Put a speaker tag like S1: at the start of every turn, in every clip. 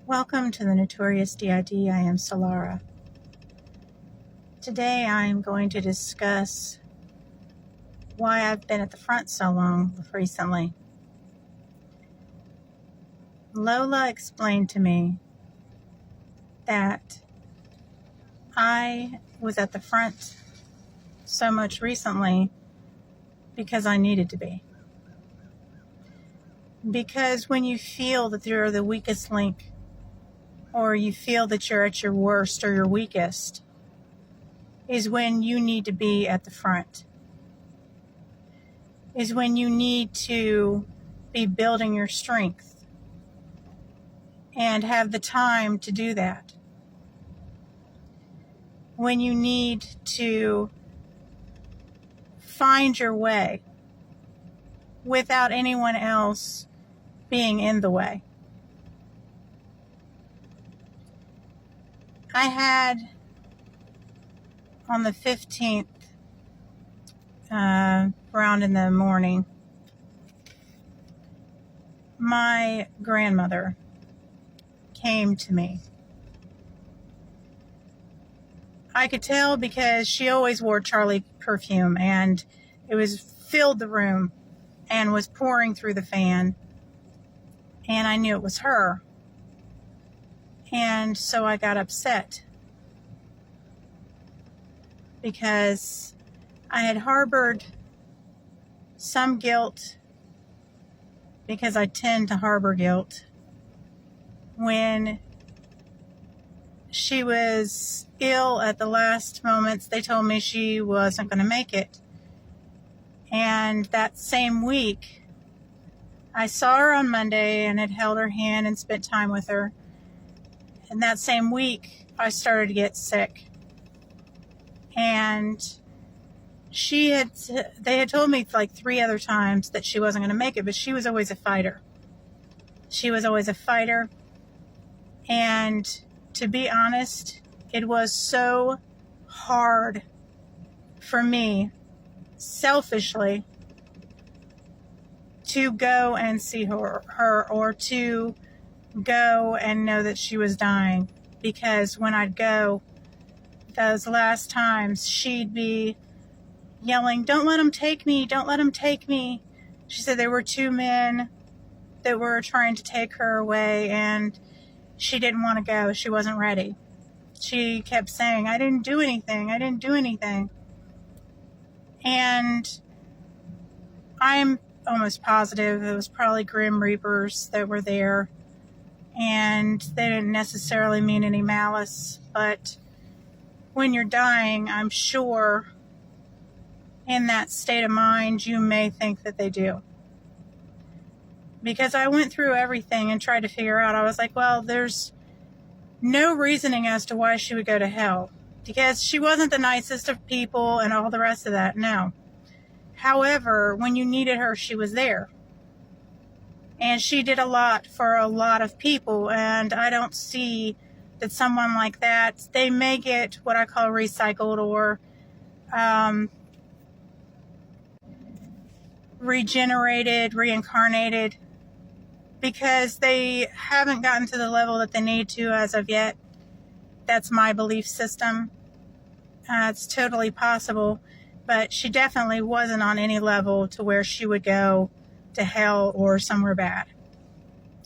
S1: Welcome to the Notorious D.I.D. I am Solara. Today I am going to discuss why I've been at the front so long recently. Lola explained to me that I was at the front so much recently because I needed to be. Because when you feel that you're the weakest link, or you feel that you're at your worst or your weakest, is when you need to be at the front. Is when you need to be building your strength and have the time to do that. When you need to find your way without anyone else being in the way. I had on the 15th, around in the morning, my grandmother came to me. I could tell because she always wore Charlie perfume, and it was filled the room and was pouring through the fan, and I knew it was her. And so I got upset because I had harbored some guilt, because I tend to harbor guilt, when she was ill at the last moments. They told me she wasn't going to make it. And that same week, I saw her on Monday and had held her hand and spent time with her. And that same week, I started to get sick. And they had told me like 3 other times that she wasn't going to make it, but she was always a fighter. She was always a fighter. And to be honest, it was so hard for me, selfishly, to go and see her or to go and know that she was dying. Because when I'd go, those last times, she'd be yelling, "Don't let him take me, don't let him take me." She said there were 2 men that were trying to take her away, and she didn't want to go. She wasn't ready. She kept saying, I didn't do anything. And I'm almost positive it was probably Grim Reapers that were there, and they didn't necessarily mean any malice, but when you're dying, I'm sure in that state of mind, you may think that they do. Because I went through everything and tried to figure out, I was like, well, there's no reasoning as to why she would go to hell. Because she wasn't the nicest of people and all the rest of that, no. However, when you needed her, she was there. And she did a lot for a lot of people, and I don't see that someone like that, they may get what I call recycled or regenerated, reincarnated, because they haven't gotten to the level that they need to as of yet. That's my belief system. It's totally possible, but she definitely wasn't on any level to where she would go to hell or somewhere bad.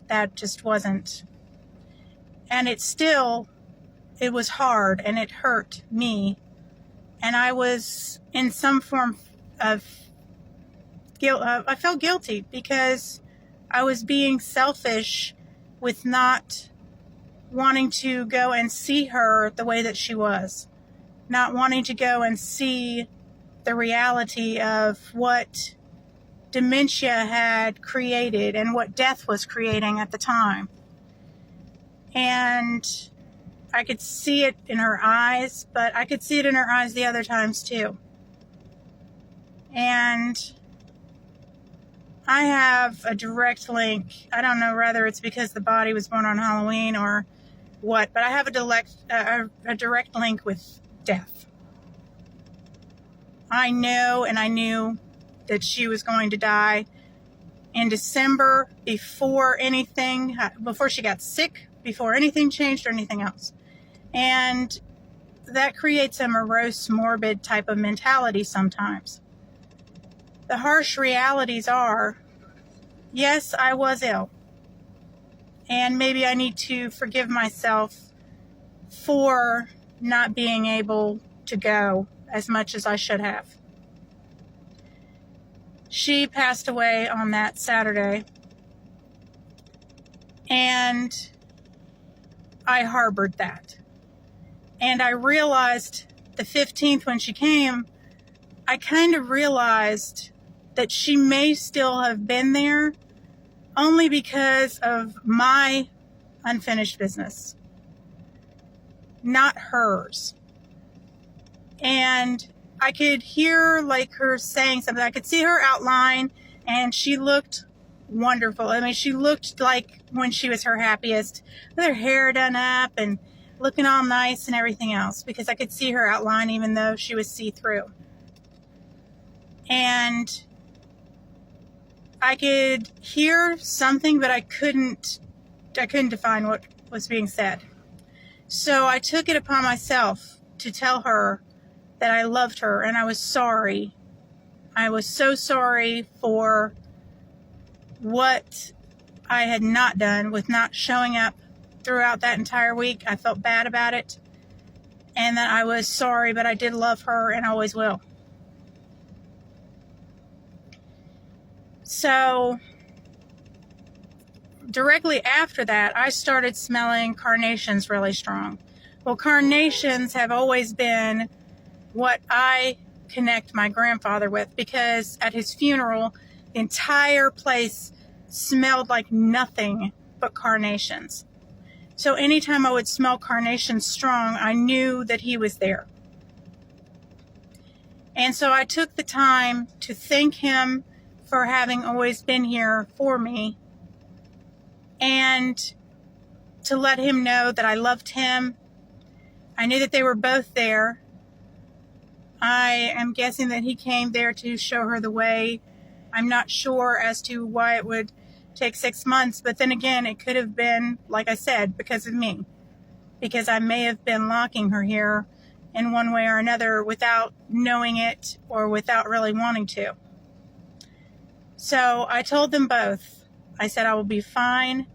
S1: That just wasn't. And it was hard, and it hurt me, and I was in some form of guilt. I felt guilty because I was being selfish with not wanting to go and see her the way that she was, not wanting to go and see the reality of what dementia had created and what death was creating at the time. And I could see it in her eyes, but I could see it in her eyes the other times too. And I have a direct link. I don't know whether it's because the body was born on Halloween or what, but I have a direct link with death. I know, and I knew that she was going to die in December before she got sick. before anything changed or anything else. And that creates a morose, morbid type of mentality sometimes. The harsh realities are, yes, I was ill. And maybe I need to forgive myself for not being able to go as much as I should have. She passed away on that Saturday, and I harbored that. And I realized the 15th when she came, I kind of realized that she may still have been there only because of my unfinished business, not hers. And I could hear like her saying something. I could see her outline, and she looked wonderful. I mean, she looked like when she was her happiest, with her hair done up and looking all nice and everything else, because I could see her outline even though she was see-through. And I could hear something, but I couldn't define what was being said. So I took it upon myself to tell her that I loved her and I was sorry. I was so sorry for what I had not done with not showing up throughout that entire week. I felt bad about it, and that I was sorry, but I did love her and always will. So directly after that, I started smelling carnations really strong. Well, carnations have always been what I connect my grandfather with, because at his funeral, the entire place smelled like nothing but carnations. So anytime I would smell carnations strong, I knew that he was there. And so I took the time to thank him for having always been here for me, and to let him know that I loved him. I knew that they were both there. I am guessing that he came there to show her the way. I'm not sure as to why it would take 6 months, but then again, it could have been, like I said, because of me. Because I may have been locking her here in one way or another without knowing it or without really wanting to. So I told them both. I said, I will be fine.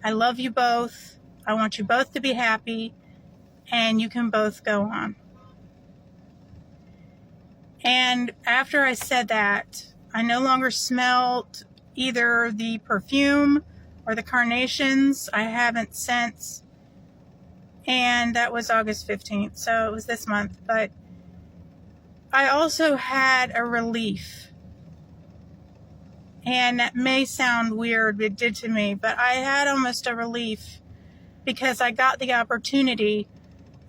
S1: I love you both. I want you both to be happy, and you can both go on. And after I said that, I no longer smelled either the perfume or the carnations. I haven't since. And that was August 15th, so it was this month. But I also had a relief. And that may sound weird, it did to me, but I had almost a relief because I got the opportunity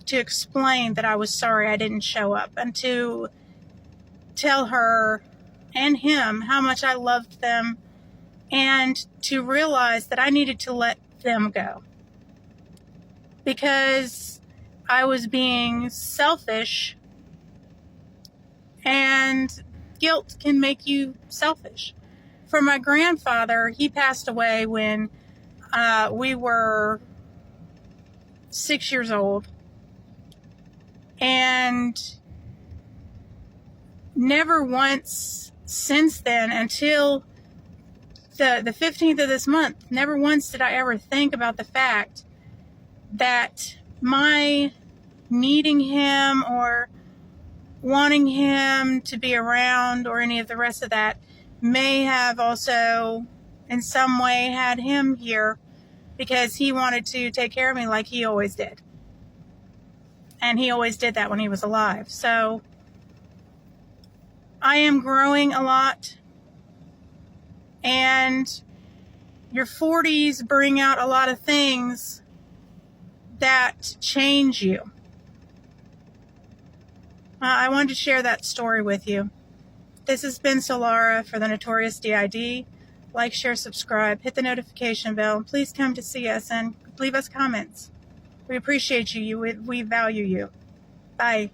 S1: to explain that I was sorry I didn't show up, and to tell her and him how much I loved them, and to realize that I needed to let them go because I was being selfish, and guilt can make you selfish. For my grandfather, he passed away when we were 6 years old, and never once since then, until the 15th of this month, never once did I ever think about the fact that my needing him or wanting him to be around or any of the rest of that may have also in some way had him here because he wanted to take care of me like he always did. And he always did that when he was alive. So I am growing a lot, and your 40s bring out a lot of things that change you. I wanted to share that story with you. This has been Solara for the Notorious D.I.D. Like, share, subscribe, hit the notification bell, and please come to see us and leave us comments. We appreciate you. We value you. Bye.